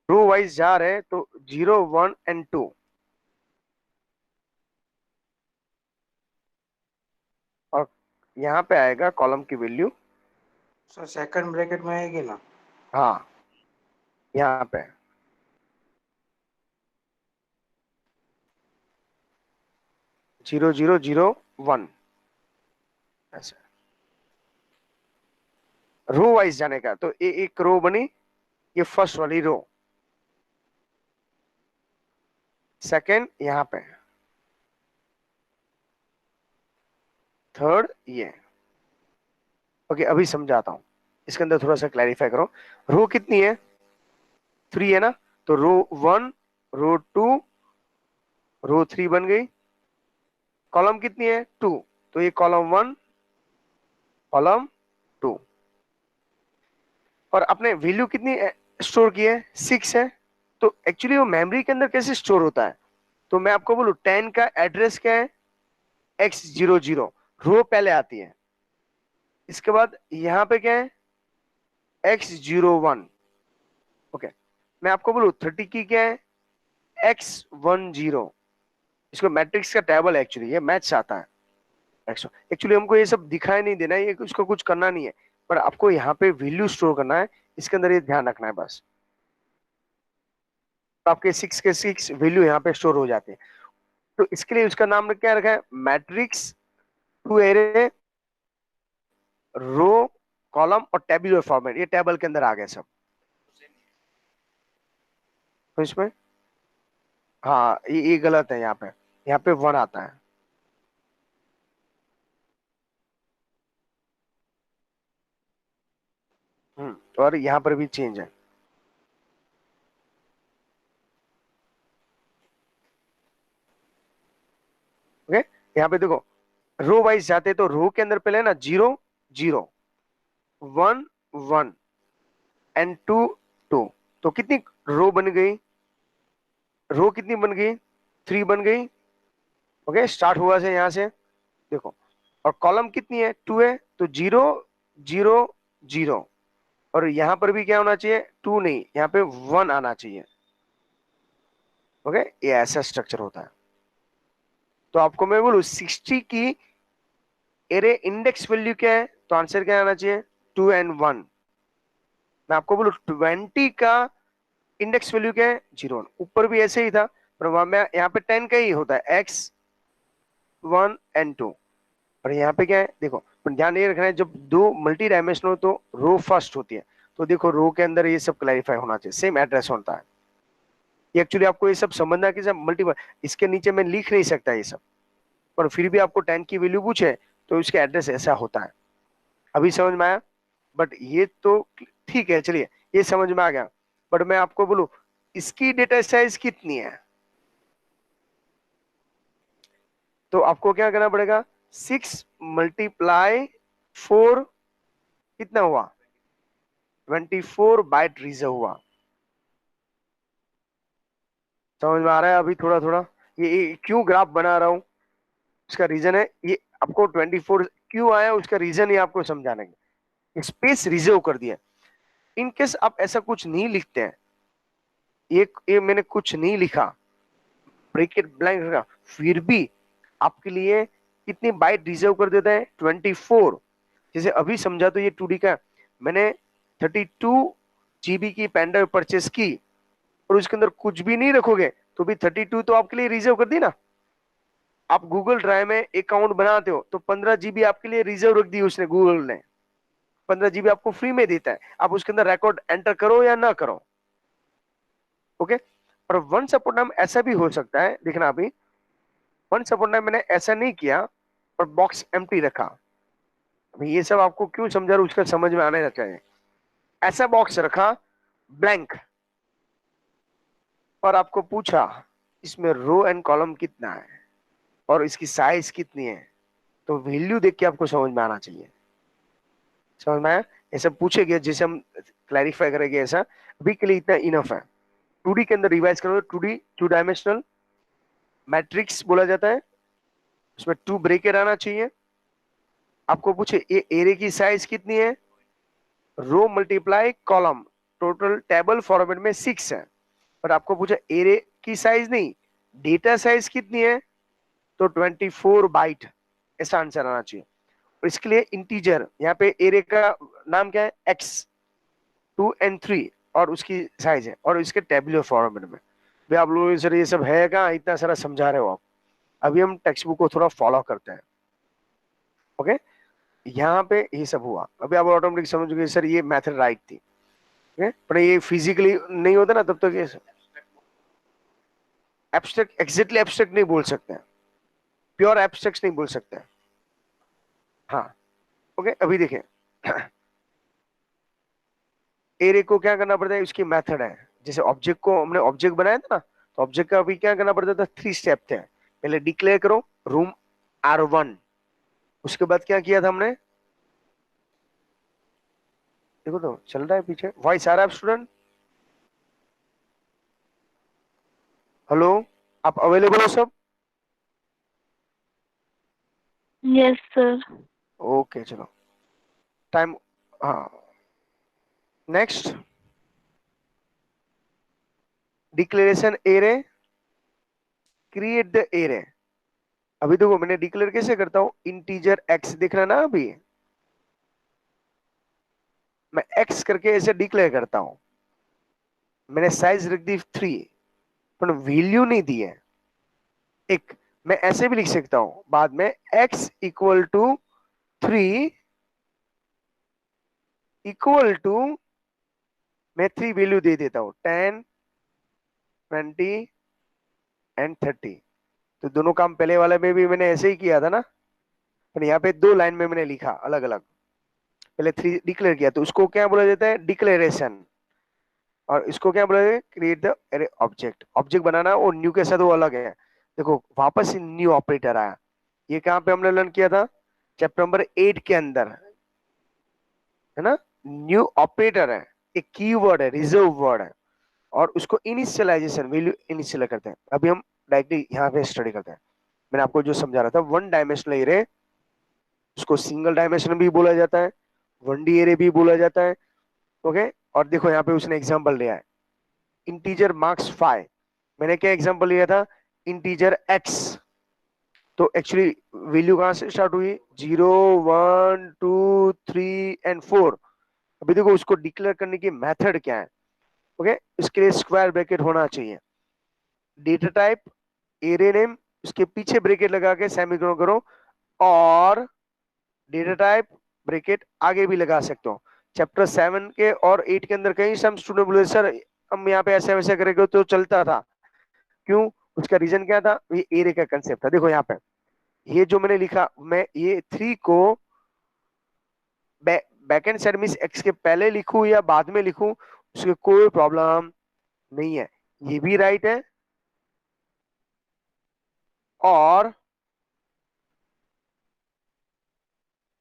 [SPEAKER 1] रो वाइज जा रहे हैं तो 0 1 एंड 2। और यहाँ पे आएगा कॉलम की वैल्यू।
[SPEAKER 2] सर सेकंड ब्रैकेट में आएगी ना?
[SPEAKER 1] हाँ, यहाँ पे 0 0 0 1 ऐसे रो वाइज जाने का। तो एक रो बनी, ये फर्स्ट वाली रो। सेकंड यहाँ पे, थर्ड ये। ओके, अभी समझाता हूँ, इसके अंदर थोड़ा सा क्लैरिफाई करो। रो कितनी है? 3 है ना, तो रो 1, रो 2, रो 3 बन गई। कॉलम कितनी है? 2, तो ये कॉलम 1, कॉलम 2। और अपने वैल्यू कितनी स्टोर की है? 6 है। तो एक्चुअली वो मेमोरी के अंदर कैसे स्टोर होता है? तो मैं आपको बोलूं, 10 का एड्रेस क्या है? x00, रो पहले आती है। इसके बाद यहाँ पे क्या है? x01। ओके, मैं आपको बोलूं 30 की क्या है? x10। इसको मैट्रिक्स का टेबल है, एक्चुअली ये मैथ्स आता है। एक्चुअली हमको ये सब दिखाई नहीं देना है, ये उसको कुछ करना नहीं है, पर आपको यहाँ पे वैल्यू स्टोर करना है, इसके अंदर ये ध्यान रखना है बस। तो आपके 6 के 6 वैल्यू यहाँ पे स्टोर हो जाते हैं। तो इसके लिए उसका नाम क्या रखा है? Matrix to array, row, column और टेबुलर फॉर्मेट। ये टेबल के अंदर आ गए सब। तो इसमें हाँ, ये गलत है, यहाँ पे 1 आता है। और यहाँ पर भी चेंज है। ओके, यहाँ पे देखो, रो वाइज जाते तो रो के अंदर पहले ना 0 0 1 1 एंड 2 2। तो कितनी रो बन गई? रो कितनी बन गई, 3 बन गई। ओके, स्टार्ट हुआ से यहां से देखो, और कॉलम कितनी है, 2 है, तो 0 0 0, और यहां पर भी क्या होना चाहिए, 2 नहीं, यहाँ पे 1 आना चाहिए। ओके, ये ऐसा स्ट्रक्चर होता है। तो आपको मैं बोलूं 60 की एरे इंडेक्स वैल्यू क्या है, तो आंसर क्या आना चाहिए, 2 एंड 1। मैं आपको बोलूं 20 का इंडेक्स वैल्यू क्या है, 0 1। ऊपर भी ऐसे ही था, पर वहां में यहाँ पे 10 का ही होता है, x 1 एंड 2। और यहाँ पे क्या है देखो, पर ध्यान ये रखना है, जब दो मल्टी डायमेंशनल हो तो रो फर्स्ट होती है। तो देखो रो के अंदर ये सब क्लैरिफाई होना चाहिए, सेम एड्रेस होता है। ये एक्चुअली आपको ये सब समझना कि सब मल्टीपल, इसके नीचे मैं लिख नहीं सकता ये सब, पर फिर भी आपको 10 की वैल्यू पूछे तो इसका एड्रेस ऐसा होता है। अभी समझ में आया? बट ये तो ठीक है, चलिए ये समझ में आ गया। बट मैं आपको बोलूं इसकी डेटा साइज कितनी है, तो आपको क्या करना पड़ेगा, 6 मल्टीप्लाई 4 कितना हुआ, 24 बाइट रिजर्व हुआ। समझ में आ रहा है अभी थोड़ा थोड़ा? ये क्यों ग्राफ बना रहा हूं, उसका रीजन है ये, आपको 24 क्यों आया उसका रीजन ही आपको समझाने के, स्पेस रिजर्व कर दिया। इन केस आप ऐसा कुछ नहीं लिखते हैं, ये मैंने कुछ नहीं लिखा, ब्रैकेट ब्लैंक रखा, फिर भी आपके लिए कितनी बाइट रिजर्व कर देता है, 24। जैसे अभी समझा, तो ये 2D का मैंने 32 GB की पेन ड्राइव परचेस की, और उसके अंदर कुछ भी नहीं रखोगे तो भी 32 तो आपके लिए रिजर्व कर दी ना। आप गूगल ड्राइव में अकाउंट बनाते हो तो 15 GB आपके लिए रिजर्व रख दी उसने, गूगल ने 15 GB आपको फ्री में देता है, आप उसके अंदर रिकॉर्ड एंटर करो या ना करो। ओके, और वंस अपॉन टाइम ऐसा भी हो सकता है, देखना अभी, वंस अपॉन टाइम मैंने ऐसा नहीं किया और बॉक्स एम्प्टी रखा। अभी ये सब आपको क्यों समझा रहा हूं, उसका समझ में आने चाहिए। ऐसा बॉक्स रखा ब्लैंक, और आपको पूछा इसमें रो एंड कॉलम कितना है और इसकी साइज कितनी है, तो वैल्यू देख के आपको समझ में आना चाहिए। समझ में आया? ये सब पूछेगे जैसे हम क्लैरिफाई करेंगे, ऐसा अभी के लिए इतना इनफ है। 2D के अंदर रिवाइज करो, 2D 2 डायमेंशनल मैट्रिक्स बोला जाता है, उसमें 2 ब्रेकेट आना चाहिए। आपको पूछे ये एरे की साइज कितनी है, row multiply column, total table format में 6 है, पर आपको पूछा एरे की साइज नहीं, डेटा साइज कितनी है, तो 24 बाइट, ऐसा आंसर आना चाहिए। और इसके लिए इंटीजर, यहाँ पे एरे का नाम क्या है, एक्स 2 एंड 3, और उसकी साइज है, और इसके टेबुलर फॉर्मेट में। भाई आप लोग सर ये सब है कहाँ, इतना सारा समझा रहे हो आप। अभी हम टेक्स्ट बुक को थोड़ा फॉलो करते हैं। ओके, यहाँ पे ये सब हुआ, अभी आप ऑटोमेटिक समझ गए सर ये मेथड राइट थी। ओके, पर ये फिजिकली नहीं होता ना तब तक, ये एब्स्ट्रैक्ट, एग्जैक्टली एब्स्ट्रैक्ट नहीं बोल सकते हैं, प्योर एब्स्ट्रैक्ट नहीं बोल सकते हैं। हाँ, ओके, अभी देखें एरे को क्या करना पड़ता है, उसकी मेथड है। जैसे ऑब्जेक्ट को हमने ऑब्जेक्ट बनाया था ना, तो ऑब्जेक्ट का अभी क्या करना पड़ता था, 3 स्टेप थे। पहले डिक्लेयर करो रूम R1, उसके बाद क्या किया था हमने, देखो तो चल रहा है पीछे, वॉइस आ रहा है स्टूडेंट? हेलो, आप अवेलेबल हो सब?
[SPEAKER 3] Yes, sir.
[SPEAKER 1] ओके चलो, टाइम, हाँ, next declaration array, create the array. अभी देखो मैंने डिक्लेयर कैसे करता हूं, इंटीजर एक्स, दिख रहा ना अभी, मैं एक्स करके ऐसे डिक्लेयर करता हूं। मैंने साइज रख दी 3, पर वैल्यू नहीं दी है। एक मैं ऐसे भी लिख सकता हूं बाद में, x equal to 3 equal to, मैं 3 वैल्यू दे देता हूं, 10 20 एंड 30। तो दोनों काम पहले वाले में भी मैंने ऐसे ही किया था ना, पर यहाँ पे 2 लाइन में मैंने लिखा अलग अलग। पहले 3 डिक्लेयर किया, तो उसको क्या बोला जाता है, डिक्लेरेशन। और इसको क्या बोला जाता है, क्रिएट द अरे ऑब्जेक्ट। ऑब्जेक्ट बनाना और न्यू के साथ वो अलग है। देखो वापस न्यू ऑपरेटर आया, ये कहां पे हमने लर्न किया था, चैप्टर नंबर 8 के अंदर, है ना। न्यू ऑपरेटर है, एक कीवर्ड है, रिजर्व वर्ड है। और उसको इनिशियलाइजेशन वैल्यू इनिशियल करते हैं। अभी हम डायरेक्टली यहाँ पे स्टडी करते हैं। मैंने आपको जो समझा रहा था, वन डायमेंशनल एरे, उसको सिंगल डायमेंशन भी बोला जाता है, वन डी एरे भी बोला जाता है। ओके, और देखो यहाँ पे उसने एग्जांपल लिया है, इंटीजर मार्क्स 5। मैंने क्या एग्जांपल लिया था, इंटीजर x। तो एक्चुअली वैल्यू कहां से स्टार्ट हुई, 0 1 2 3 एंड 4। अभी देखो उसको डिक्लेयर करने की मेथड क्या है। ओके, इसके लिए स्क्वायर ब्रैकेट होना चाहिए, डेटा टाइप, एरे नेम, उसके पीछे ब्रैकेट लगा के सेमीकोलन करो, और डेटा टाइप ब्रैकेट आगे भी लगा सकते हो। चैप्टर 7 के और 8 के अंदर कहीं से हम स्टूडेंट बोले सर हम यहाँ पे ऐसे वैसे करेंगे तो चलता था, क्यों, उसका रीजन क्या था, ये एरे का कंसेप्ट था। देखो यहाँ पे ये जो मैंने लिखा, मैं ये 3 को back and side means x के पहले लिखूं या बाद में लिखूं, उसके कोई प्रॉब्लम नहीं है, ये भी राइट है। और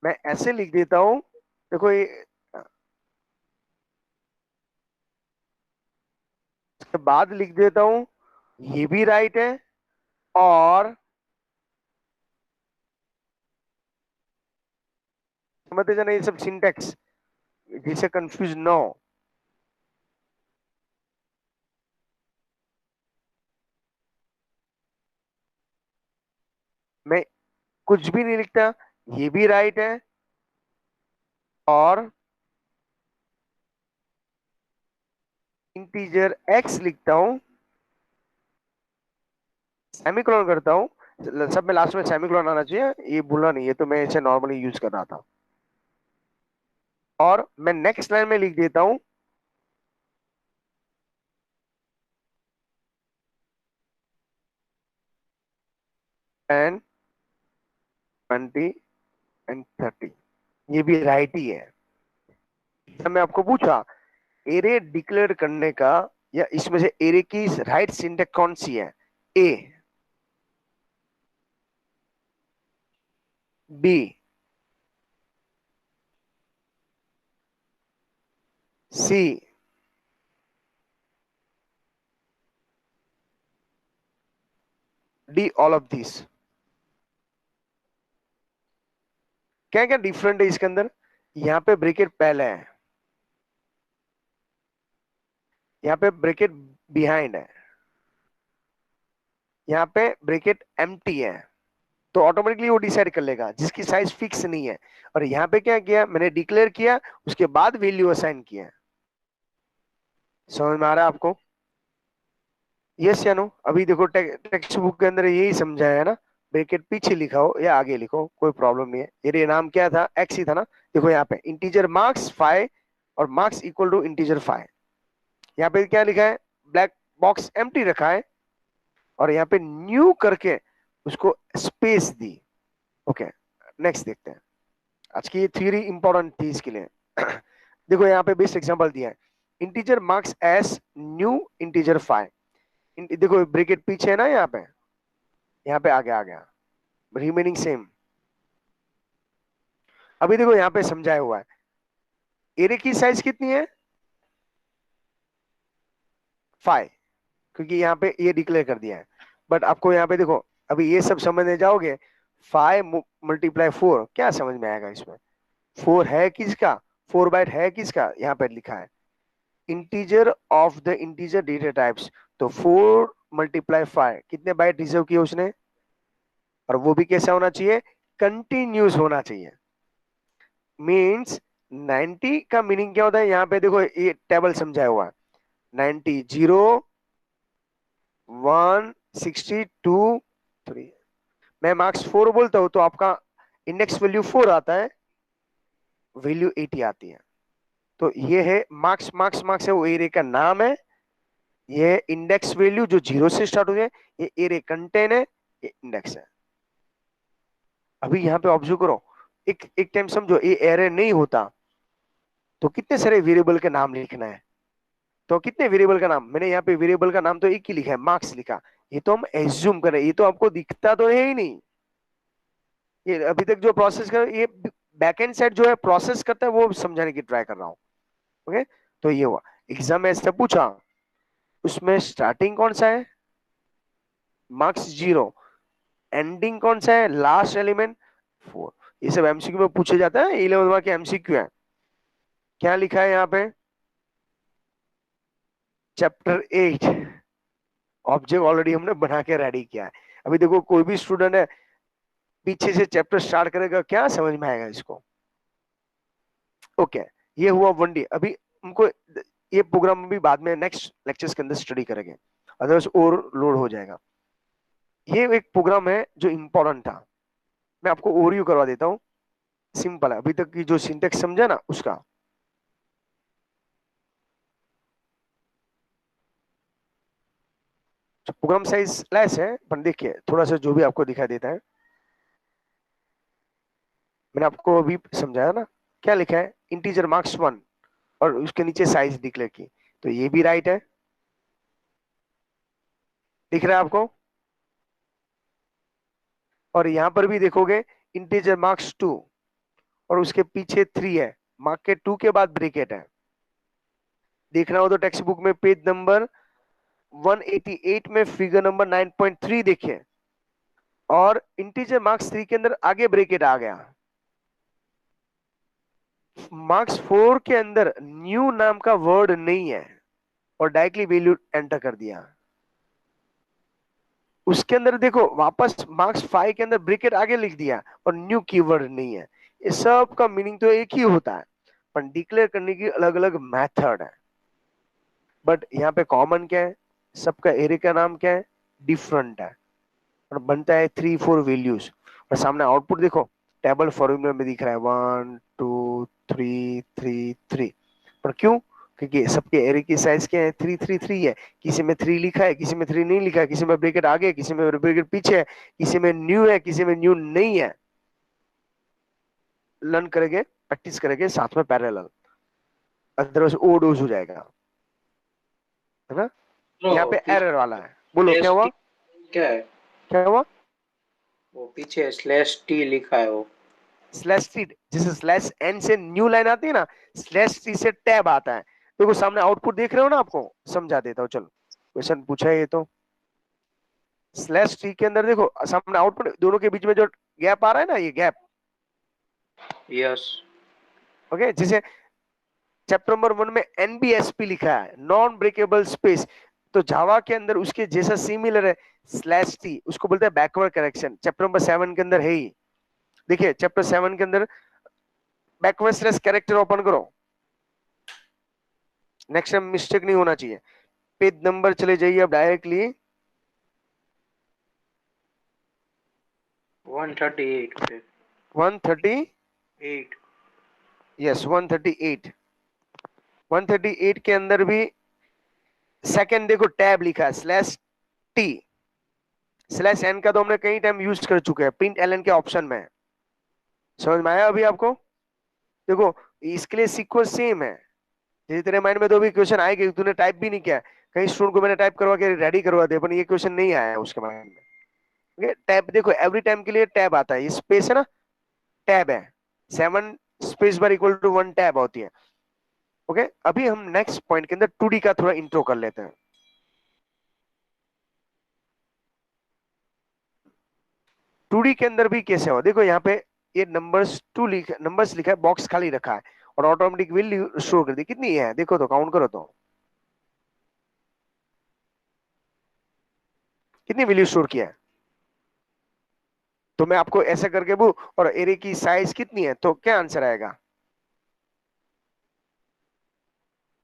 [SPEAKER 1] मैं ऐसे लिख देता हूं, देखो ये इसके बाद लिख देता हूं, ये भी राइट है। और समझते जाना, ये सब सिंटेक्स जिसे कंफ्यूज ना हो। मैं कुछ भी नहीं लिखता, ये भी राइट है। और इंटीजर x लिखता हूं, सेमीकोलन करता हूं, सब में लास्ट में सेमीकोलन आना चाहिए, ये भूलना नहीं, ये तो मैं इसे नॉर्मली यूज कर रहा था। और मैं नेक्स्ट लाइन में लिख देता हूं 10 20 एंड 30, ये भी राइट ही है। जब मैं आपको पूछा एरे डिक्लेयर करने का, या इसमें से एरे की राइट सिंटेक्स कौन सी है, A, B, C, D, all of this. क्या क्या डिफरेंट है इसके अंदर, यहाँ पे ब्रैकेट पहले है, यहाँ पे ब्रैकेट बिहाइंड है, यहाँ पे ब्रैकेट एम्प्टी है, तो ऑटोमेटिकली वो डिसाइड कर लेगा जिसकी साइज फिक्स नहीं है। और यहाँ पे क्या किया, मैंने डिक्लेयर किया, उसके बाद वैल्यू असाइन किया। समझ में आ रहा है आपको, यस या नो। अभी देखो टेक्स्ट बुक के अंदर यही समझाया है ना, ब्रैकेट पीछे लिखा हो या आगे लिखो कोई प्रॉब्लम नहीं है। ये नाम क्या था, एक्स ही था ना। देखो यहाँ पे इंटीजर मार्क्स 5 और मार्क्स इक्वल टू इंटीजर 5, यहाँ पे क्या लिखा है, ब्लैक बॉक्स एम्प्टी रखा है, और यहाँ पे न्यू करके उसको स्पेस दी। ओके, नेक्स्ट देखते हैं। आज की ये थ्योरी इंपॉर्टेंट थी इसके लिए। देखो यहाँ पे बेस्ट एग्जांपल दिया है, integer marks S new integer 5। देखो ब्रैकेट पीछे है ना, यहाँ पे आगे आ गया, रिमेनिंग सेम। अभी देखो यहाँ पे समझाया हुआ है, एरे की साइज कितनी है 5, क्योंकि यहाँ पे ये डिक्लेयर कर दिया है। बट आपको यहाँ पे देखो, अभी ये सब समझने जाओगे, 5 मल्टीप्लाई 4 क्या समझ में आएगा इसमें, 4 है किसका, 4 बाइट है किसका, यहाँ पे लिखा है integer of the integer data types. तो 4 मल्टीप्लाई 5 कितने बाइट रिजर्व किए उसने, और वो भी कैसा होना चाहिए, कंटिन्यूस होना चाहिए। मीन्स 90 का मीनिंग क्या होता है, यहाँ पे देखो ये टेबल समझाया हुआ है, 90 0 1 60 2 3। मैं मार्क्स 4 बोलता हूं तो आपका इंडेक्स वैल्यू 4 आता है, वैल्यू 80 आती है। तो ये है मार्क्स, मार्क्स मार्क्स है वो एरे का नाम है, ये इंडेक्स वैल्यू जो 0 से स्टार्ट हो जाए, ये एरे कंटेन है, ये इंडेक्स है। अभी यहाँ पे ऑब्जर्व करो, एक एक टाइम समझो ये एरे नहीं होता तो कितने सारे वेरिएबल के नाम लिखना है, तो कितने वेरिएबल का नाम, मैंने यहाँ पे वेरिएबल का नाम तो एक ही लिखा है, मार्क्स लिखा। ये तो हम एज्यूम करें, ये तो आपको दिखता तो है ही नहीं। ये अभी तक जो प्रोसेस कर, ये बैकएंड साइड जो है प्रोसेस करता है, वो समझाने की ट्राई कर रहा हूँ। ओके, तो ये हुआ एग्जाम में ऐसा पूछा उसमें स्टार्टिंग कौन सा है, मार्क्स 0, एंडिंग कौन सा है, लास्ट एलिमेंट 4। ये सब एमसीक्यू में पूछे जाता है, 11th मार्क के एमसीक्यू है। क्या लिखा है यहाँ पे, चैप्टर 8 ऑब्जेक्ट ऑलरेडी हमने बना के रेडी किया है। अभी देखो कोई भी स्टूडेंट है पीछे से चैप्टर स्टार्ट करेगा, क्या समझ में आएगा इसको। ओके, ये हुआ 1D। अभी हमको ये प्रोग्राम भी बाद में नेक्स्ट लेक्चर्स के अंदर स्टडी करेंगे, अदरवाइज ओवरलोड हो जाएगा। ये एक प्रोग्राम है जो इंपॉर्टेंट था, मैं आपको ओवरव्यू करवा देता हूँ। सिंपल है, अभी तक की जो सिंटेक्स समझा ना उसका। प्रोग्राम साइज लेस है, पर देखिए थोड़ा सा जो भी आपको दिखाई देता है, मैंने आपको अभी समझाया ना। क्या लिखा है, इंटीजर मार्क्स 1 और उसके नीचे साइज डिक्लेयर की, तो ये भी राइट है, दिख रहा है आपको। और यहां पर भी देखोगे इंटीजर मार्क्स 2 और उसके पीछे 3 है, मार्क के 2 के बाद ब्रैकेट है। देखना हो तो टेक्स्ट बुक में पेज नंबर 188 में फिगर नंबर 9.3 देखिए, और इंटीजर मार्क्स 3 के अंदर आगे ब्रैकेट आ गया। मार्क्स 4 के अंदर न्यू नाम का वर्ड नहीं है और डायरेक्टली वैल्यू एंटर कर दिया। उसके अंदर देखो वापस मार्क्स 5 के अंदर ब्रैकेट आगे लिख दिया और न्यू कीवर्ड नहीं है। ये सब का मीनिंग तो एक ही होता है, पर डिक्लेयर करने की अलग अलग मेथड है। बट यहाँ पे कॉमन क्या है, सबका एरे का नाम क्या है, डिफरेंट है, और बनता है 3-4 वैल्यूज। और सामने आउटपुट देखो, टेबल फॉर्मूला में दिख रहा है 1 2 3 3 3। पर क्यों, क्योंकि सबके एरे की साइज क्या है, 3 3 3 है। किसी में 3 लिखा है, किसी में 3 नहीं लिखा है, किसी में ब्रैकेट आगे, किसी में ब्रैकेट पीछे है, किसी में न्यू है, किसी में न्यू नहीं है। लर्न करेंगे, प्रैक्टिस करेंगे साथ में पैरेलल, अदरवाइज ओवरडोज हो जाएगा, है ना। यहाँ
[SPEAKER 2] तो
[SPEAKER 1] पे एरर वाला है, बोलो क्या
[SPEAKER 2] स्लैश
[SPEAKER 1] हुआ,
[SPEAKER 2] टी क्या है?
[SPEAKER 1] क्या हुआ।
[SPEAKER 2] वो पीछे स्लैश टी लिखा है वो।
[SPEAKER 1] स्लैश टी, जैसे स्लैश एन से न्यू लाइन आती है ना, स्लैश टी से टैब आता है। देखो सामने आउटपुट देख रहे हो ना, आपको समझा देता हूँ, चलो क्वेश्चन पूछा है ये तो। स्लैश टी के अंदर देखो सामने आउटपुट, दोनों के बीच में जो गैप आ रहा है ना, ये गैप,
[SPEAKER 2] यस।
[SPEAKER 1] ओके। जैसे चैप्टर नंबर 1 में एनबीएसपी लिखा है, नॉन ब्रेकेबल स्पेस, तो जावा के अंदर उसके जैसा सिमिलर है स्लैश टी, उसको बोलते हैं बैकवर्ड करेक्शन। चैप्टर नंबर 7 के अंदर है ही। देखिए चैप्टर 7 के अंदर बैकवर्ड स्लैश कैरेक्टर ओपन करो, नेक्स्ट टाइम मिस्टेक नहीं होना चाहिए। पेज नंबर चले जाइए अब डायरेक्टली
[SPEAKER 2] 138 पे।
[SPEAKER 1] 130,
[SPEAKER 2] 8।
[SPEAKER 1] यस 138। 138 के अंदर भी सेकंड देखो टैब लिखा है स्लैश टी। स्लैश एन का तो हमने कई टाइम यूज कर चुके हैं, प्रिंट एलएन के ऑप्शन में। समझ में आया अभी आपको। देखो इसके लिए सीक्वेंस सेम है, जैसे तेरे माइंड में तो अभी क्वेश्चन आएगा, तूने टाइप भी नहीं किया, कई स्टूडेंट को मैंने टाइप करवा के रेडी करवा दिया, पर ये क्वेश्चन नहीं आया उसके माइंड में। टैब देखो एवरी टाइम के लिए टैब आता है, ये स्पेस है ना, टैब है, 7 space bar equal to 1 tab होती है। ओके, अभी हम नेक्स्ट पॉइंट के अंदर 2D का थोड़ा इंट्रो कर लेते हैं। 2D के अंदर भी कैसे हो, देखो यहाँ पे ये नंबर्स लिखा है, बॉक्स खाली रखा है और ऑटोमेटिक वैल्यू शो कर दी। कितनी है देखो तो, काउंट करो तो, कितनी वैल्यू स्टोर किया है। तो मैं आपको ऐसा करके वो, और एरे की साइज कितनी है, तो क्या आंसर आएगा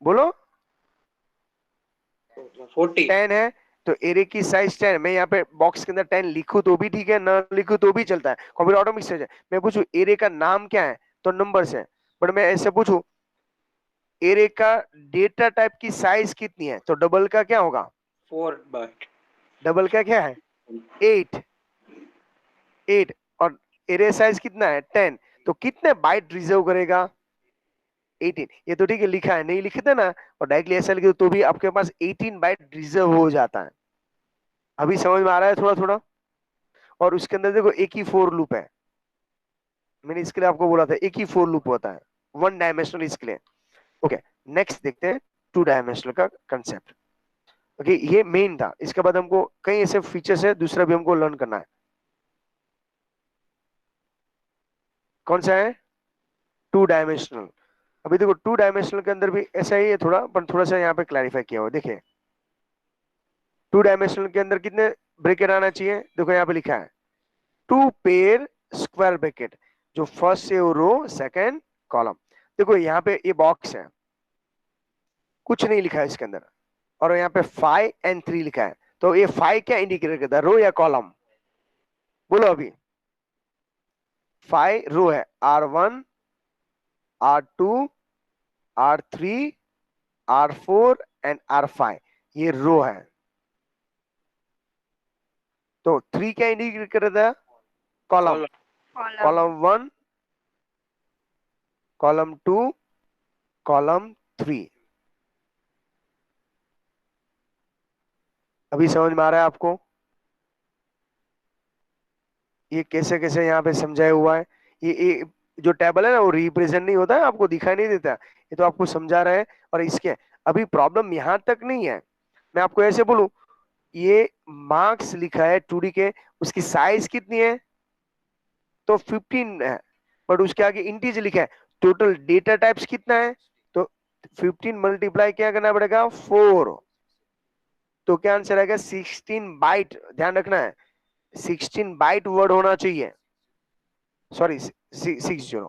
[SPEAKER 1] बोलो।
[SPEAKER 2] 40।
[SPEAKER 1] 10 है, तो एरे की साइज 10। मैं यहाँ पे बॉक्स के अंदर 10 लिखूं तो भी ठीक है, ना लिखूं तो भी चलता है, कंप्यूटर ऑटोमेटिक से। मैं पूछूं एरे का नाम क्या है, तो नंबर है। बट मैं ऐसे पूछूं एरे का डेटा टाइप की साइज कितनी है, तो डबल का क्या होगा,
[SPEAKER 2] 4 बाइट।
[SPEAKER 1] डबल का क्या है 8, 8। और एरे साइज कितना है 10, तो कितने बाइट रिजर्व करेगा 18। ये तो ठीक है लिखा है, नहीं लिखते ना और डायरेक्टली ऐसा लिखे तो भी आपके पास 18 बाइट रिजर्व हो जाता है। अभी समझ में आ रहा है थोड़ा थोड़ा। और उसके अंदर देखो एक ही फोर लूप है, मैंने इसके लिए आपको बोला था एक ही फोर लूप होता है, 1 डायमेंशनल इसके लिए। ओके, नेक्स्ट देखते हैं 2 डायमेंशनल का कंसेप्ट। ओके, ये मेन था। इसके बाद हमको कई ऐसे फीचर्स है, दूसरा भी हमको लर्न करना है। कौन सा है? Two dimensional. अभी देखो टू डायमेंशनल के अंदर भी ऐसा ही है थोड़ा, पर थोड़ा सा यहाँ पे क्लैरिफाई किया हुआ। देखिए टू डायमेंशनल के अंदर कितने ब्रैकेट आना चाहिए? देखो यहाँ पे लिखा है टू पेयर स्क्वायर ब्रैकेट, जो फर्स्ट से रो सेकंड कॉलम। देखो यहाँ पे ये बॉक्स है, कुछ नहीं लिखा है इसके अंदर, और यहाँ पे 5 and 3 लिखा है। तो ये 5 क्या इंडिकेट करता है, रो या कॉलम? बोलो अभी। 5 रो है, R1 R2 R3 R4 and R5, ये रो है। तो 3 क्या इंडिकेट करता है? कॉलम। Column 1, column 2, column 3। अभी समझ में आ रहा है आपको ये कैसे कैसे यहाँ पे समझाया हुआ है? ये जो टेबल है ना, वो रिप्रेजेंट नहीं होता है, आपको दिखाई नहीं देता, ये तो आपको समझा रहा है। और इसके अभी प्रॉब्लम यहाँ तक नहीं है। मैं आपको ऐसे बोलूं, ये मार्क्स लिखा है 2D के, उसकी साइज कितनी है? तो 15 है, बट उसके आगे इंटीजर लिखा है। टोटल डेटा टाइप्स कितना है? तो 15 मल्टीप्लाई क्या करना पड़ेगा? 4। तो क्या आंसर आएगा? 16 बाइट। ध्यान रखना है 16 बाइट वर्ड होना चाहिए, सॉरी 60।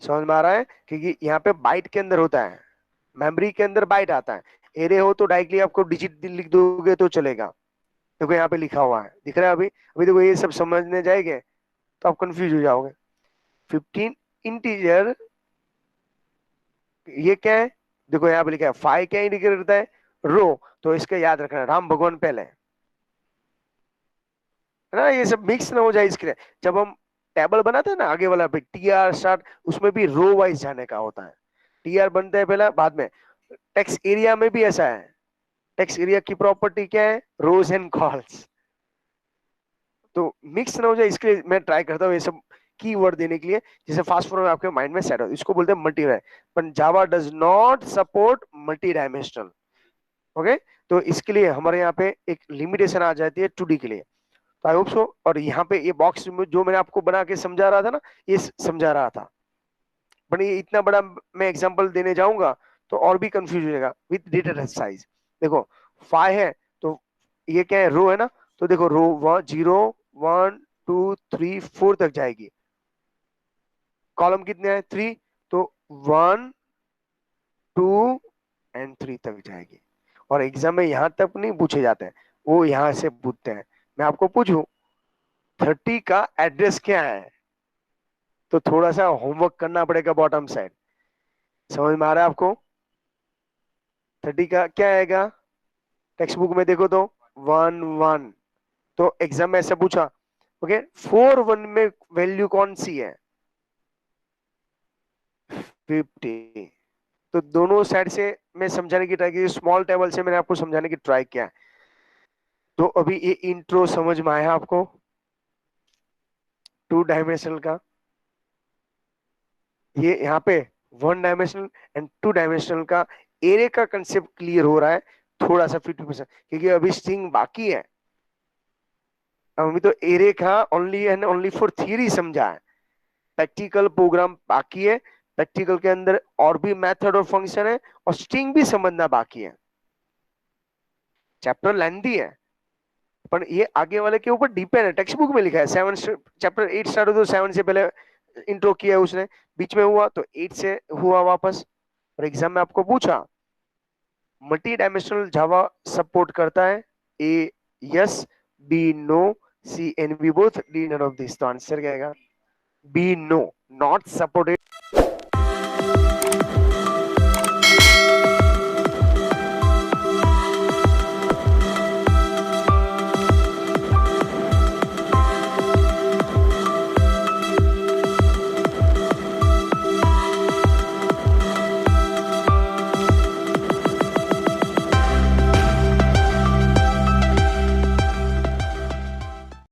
[SPEAKER 1] समझ में आ रहा है? क्योंकि यहाँ पे बाइट के अंदर होता है, मेमोरी के अंदर बाइट आता है। एरे हो तो डायरेक्टली आपको डिजिट लिख दोगे तो चलेगा। देखो यहाँ पे लिखा हुआ है, दिख रहा है अभी? अभी देखो ये सब समझने जाएंगे तो आप कंफ्यूज हो जाओगे। 15 इंटीजर, ये क्या है? देखो यहाँ पे लिखा है 5 क्या इंडिकेट करता है? रो। तो इसका याद रखना, राम भगवान पहले है ना, ये सब मिक्स ना हो जाए इसके लिए। जब हम टेबल बनाते हैं ना, आगे वाला पे TR स्टार्ट, उसमें भी रो वाइज जाने का होता है। TR बनता है पहला, बाद में। टेक्स्ट एरिया में भी ऐसा है। टेक्स्ट एरिया की प्रॉपर्टी क्या है? रोज एंड कॉल्स। तो मिक्स ना हो जाए इसके लिए मैं ट्राई करता हूँ ये सब कीवर्ड देने के लिए, जिसे फास्ट फॉरवर्ड आपके माइंड में सेट हो। इसको बोलते हैं मल्टी, पर Java does not support multi dimensional. Okay, तो इसके लिए हमारे यहाँ पे एक लिमिटेशन आ जाती है 2D के लिए। तो आई होप सो। और यहाँ पे ये बॉक्स में जो मैंने आपको बना के समझा रहा था ना, ये समझा रहा था, बट ये इतना बड़ा मैं एग्जांपल देने जाऊंगा तो और भी कंफ्यूज हो जाएगा विथ डेटा साइज। देखो 5 है, तो ये क्या है? रो है ना। तो देखो रो 0 1 2 3 4 तक जाएगी। कॉलम कितने हैं? 3। तो 1 2 एंड 3 तक जाएगी। और एग्जाम में यहां तक नहीं पूछे जाते हैं, वो यहां से पूछते हैं। मैं आपको पूछूं 30 का एड्रेस क्या है, तो थोड़ा सा होमवर्क करना पड़ेगा बॉटम साइड। समझ में आ रहा है आपको? 30 का क्या आएगा? टेक्स्ट बुक में देखो तो 1 1। तो एग्जाम में ऐसा पूछा। ओके, 4 1 में वैल्यू कौन सी है? 50। तो दोनों साइड से मैं समझाने की ट्राई की, स्मॉल टेबल से मैंने आपको समझाने की ट्राई किया। तो अभी ये इंट्रो समझ में आया आपको टू डायमेंशनल का? ये यहाँ पे 1 डायमेंशनल एंड 2 डायमेंशनल का एरे का कंसेप्ट क्लियर हो रहा है थोड़ा सा 50%, क्योंकि अभी स्ट्रिंग बाकी है। अभी तो एरे का only and only for theory समझा है, प्रैक्टिकल प्रोग्राम बाकी है। प्रैक्टिकल के अंदर और भी मेथड और फंक्शन है, और स्ट्रिंग भी समझना बाकी है। चैप्टर लेंथी है, पर ये आगे वाले के ऊपर डिपेंड है। टेक्स्ट बुक में लिखा है 7 चैप्टर 8 स्टार्ट हो तो 7 से पहले इंट्रो किया उसने, बीच में हुआ तो 8 से हुआ वापस। और एग्जाम में आपको पूछा मल्टी डायमेंशनल जावा सपोर्ट करता है? A yes, B no, C and B both, D none of this. तो आंसर क्या आएगा? B no, not supported.